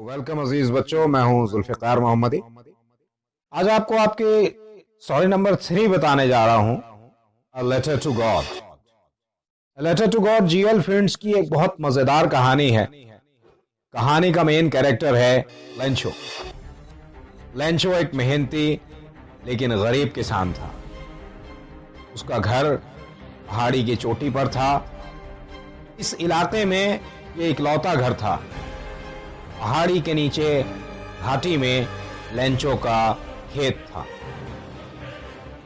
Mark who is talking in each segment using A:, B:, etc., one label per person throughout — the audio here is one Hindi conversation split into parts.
A: वेलकम अजीज बच्चों, मैं हूं जुल्फिकार मोहम्मदी। आज आपको आपके स्टोरी नंबर 3 बताने जा रहा हूं, a letter to God. Letter to God GL films की एक बहुत मजेदार कहानी है। कहानी का मेन कैरेक्टर है लेंचो। लेंचो एक मेहनती लेकिन गरीब किसान था। उसका घर पहाड़ी की चोटी पर था। इस इलाके में ये इकलौता घर था। पहाड़ी के नीचे घाटी में लेंचो का खेत था।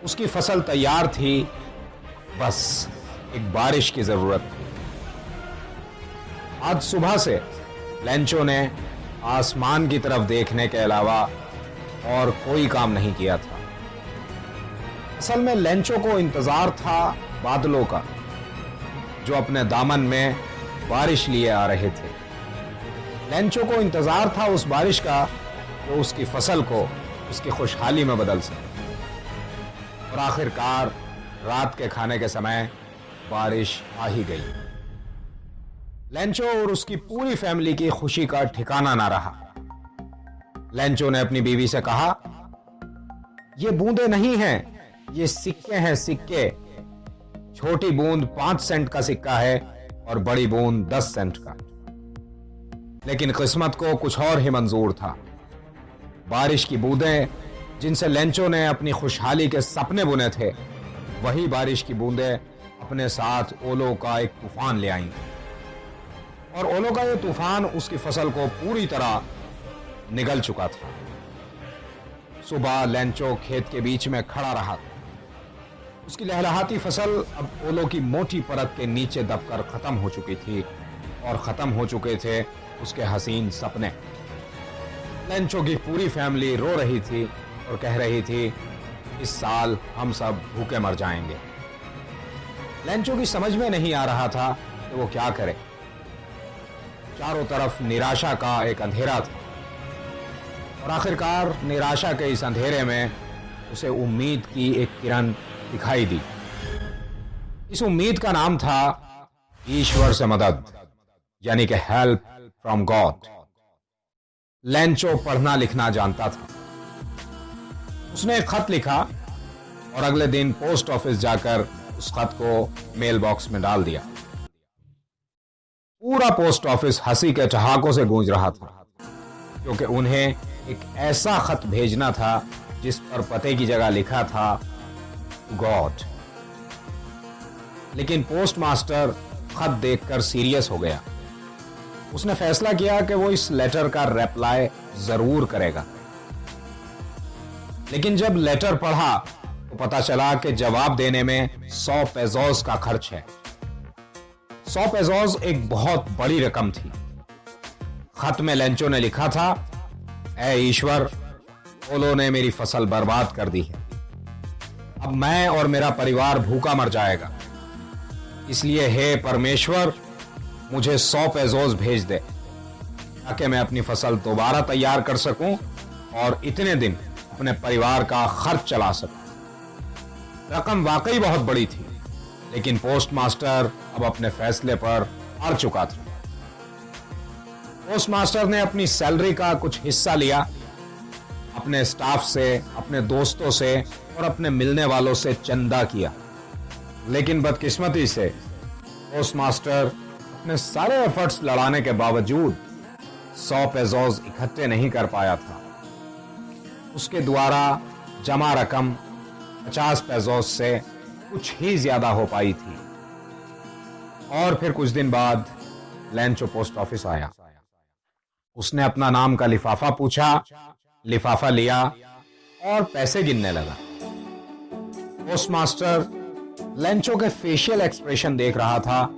A: उसकी फसल तैयार थी, बस एक बारिश की जरूरत थी। आज सुबह से लेंचो ने आसमान की तरफ देखने के अलावा और कोई काम नहीं किया था। असल में लेंचो को इंतजार था बादलों का, जो अपने दामन में बारिश लिए आ रहे थे। लेंचो को इंतजार था उस बारिश का जो उसकी फसल को उसकी खुशहाली में बदल सके। और आखिरकार रात के खाने के समय बारिश आ ही गई। लेंचो और उसकी पूरी फैमिली की खुशी का ठिकाना ना रहा। लेंचो ने अपनी बीवी से कहा, ये बूंदे नहीं हैं, ये सिक्के हैं, सिक्के। छोटी बूंद 5 सेंट का सिक्का है और बड़ी बूंद 10 सेंट का। लेकिन किस्मत को कुछ और ही मंजूर था। बारिश की बूंदें जिनसे लेंचो ने अपनी खुशहाली के सपने बुने थे, वही बारिश की बूंदें अपने साथ ओलों का एक तूफान ले आईं। और ओलों का यह तूफान उसकी फसल को पूरी तरह निगल चुका था। सुबह लेंचो खेत के बीच में खड़ा रहा। उसकी लहलहाती फसल अब ओलों की मोटी परत के नीचे दबकर खत्म हो चुकी थी और खत्म हो चुके थे उसके हसीन सपने। लेंचो की पूरी फैमिली रो रही थी और कह रही थी, इस साल हम सब भूखे मर जाएंगे। लेंचो की समझ में नहीं आ रहा था कि वो क्या करे। चारों तरफ निराशा का एक अंधेरा था और आखिरकार निराशा के इस अंधेरे में उसे उम्मीद की एक किरण दिखाई दी। इस उम्मीद का नाम था ईश्वर से मदद, यानी कि हेल्प फ्रॉम गॉड। लेंचो पढ़ना लिखना जानता था। उसने एक खत लिखा और अगले दिन पोस्ट ऑफिस जाकर उस खत को मेल बॉक्स में डाल दिया। पूरा पोस्ट ऑफिस हंसी के ठहाकों से गूंज रहा था, क्योंकि उन्हें एक ऐसा खत भेजना था जिस पर पते की जगह लिखा था गॉड। लेकिन पोस्ट मास्टर खत देखकर सीरियस हो गया। उसने फैसला किया कि वो इस लेटर का रिप्लाई जरूर करेगा। लेकिन जब लेटर पढ़ा तो पता चला कि जवाब देने में 100 पेसोस का खर्च है। 100 पेसोस एक बहुत बड़ी रकम थी। खत में लेंचो ने लिखा था, ऐ ईश्वर, ओलों ने मेरी फसल बर्बाद कर दी है। अब मैं और मेरा परिवार भूखा मर जाएगा। इसलिए हे परमेश्वर, मुझे 100 पेसोस भेज दे ताकि मैं अपनी फसल दोबारा तैयार कर सकूं और इतने दिन अपने परिवार का खर्च चला सकूं। रकम वाकई बहुत बड़ी थी, लेकिन पोस्ट मास्टर अब अपने फैसले पर अड़ चुका था। पोस्ट मास्टर ने अपनी सैलरी का कुछ हिस्सा लिया, अपने स्टाफ से, अपने दोस्तों से और अपने मिलने वालों से चंदा किया। लेकिन बदकिस्मती से पोस्ट मास्टर अपने सारे एफर्ट्स लड़ाने के बावजूद 100 पेसोस इकट्ठे नहीं कर पाया था। उसके द्वारा जमा रकम 50 पेसोस से कुछ ही ज्यादा हो पाई थी। और फिर कुछ दिन बाद लेंचो पोस्ट ऑफिस आया। उसने अपना नाम का लिफाफा पूछा, लिफाफा लिया और पैसे गिनने लगा। पोस्ट मास्टर लेंचो के फेशियल एक्सप्रेशन देख रहा था।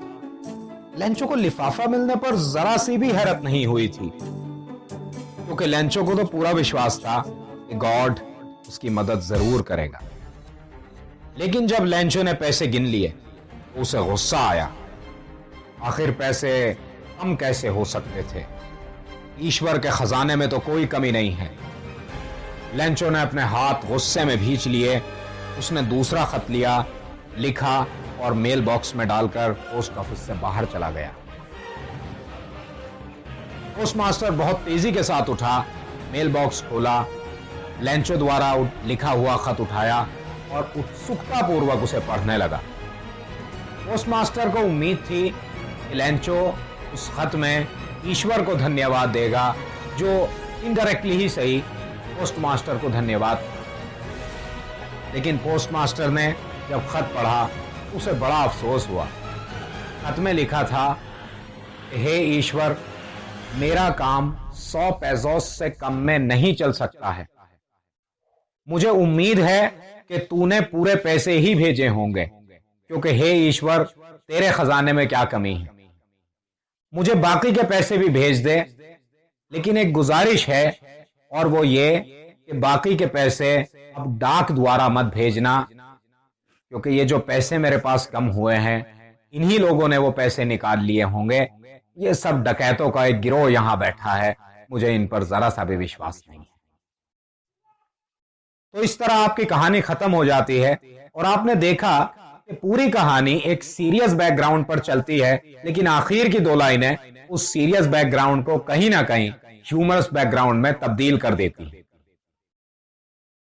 A: लेंचो को लिफाफा मिलने पर जरा सी भी हैरत नहीं हुई थी, क्योंकि लेंचो को तो पूरा विश्वास था कि गॉड उसकी मदद जरूर करेगा। लेकिन जब लेंचो ने पैसे गिन लिए तो उसे गुस्सा आया। आखिर पैसे कम कैसे हो सकते थे? ईश्वर के खजाने में तो कोई कमी नहीं है। लेंचो ने अपने हाथ गुस्से में भींच लिए। उसने दूसरा खत लिया, लिखा और मेल बॉक्स में डालकर पोस्ट ऑफिस से बाहर चला गया। पोस्टमास्टर बहुत तेजी के साथ उठा, मेल बॉक्स खोला, लेंचो द्वारा लिखा हुआ खत उठाया और उत्सुकता पूर्वक उसे पढ़ने लगा। पोस्टमास्टर को उम्मीद थी कि लेंचो उस खत में ईश्वर को धन्यवाद देगा, जो इनडायरेक्टली ही सही पोस्टमास्टर को धन्यवाद। लेकिन पोस्टमास्टर ने जब खत पढ़ा उसे बड़ा अफसोस हुआ। खत में लिखा था, हे ईश्वर, मेरा काम 100 पेसोस से कम में नहीं चल सकता है। मुझे उम्मीद है कि तूने पूरे पैसे ही भेजे होंगे, क्योंकि हे ईश्वर, तेरे खजाने में क्या कमी है। मुझे बाकी के पैसे भी भेज दे, लेकिन एक गुजारिश है, और वो ये कि बाकी के पैसे अब डाक द्वारा मत भेजना, क्योंकि ये जो पैसे मेरे पास कम हुए हैं, इन्हीं लोगों ने वो पैसे निकाल लिए होंगे। ये सब डकैतों का एक गिरोह यहां बैठा है, मुझे इन पर जरा सा भी विश्वास नहीं है। तो इस तरह आपकी कहानी खत्म हो जाती है और आपने देखा कि पूरी कहानी एक सीरियस बैकग्राउंड पर चलती है, लेकिन आखिर की 2 लाइनें उस सीरियस बैकग्राउंड को कहीं ना कहीं ह्यूमरस बैकग्राउंड में तब्दील कर देती है।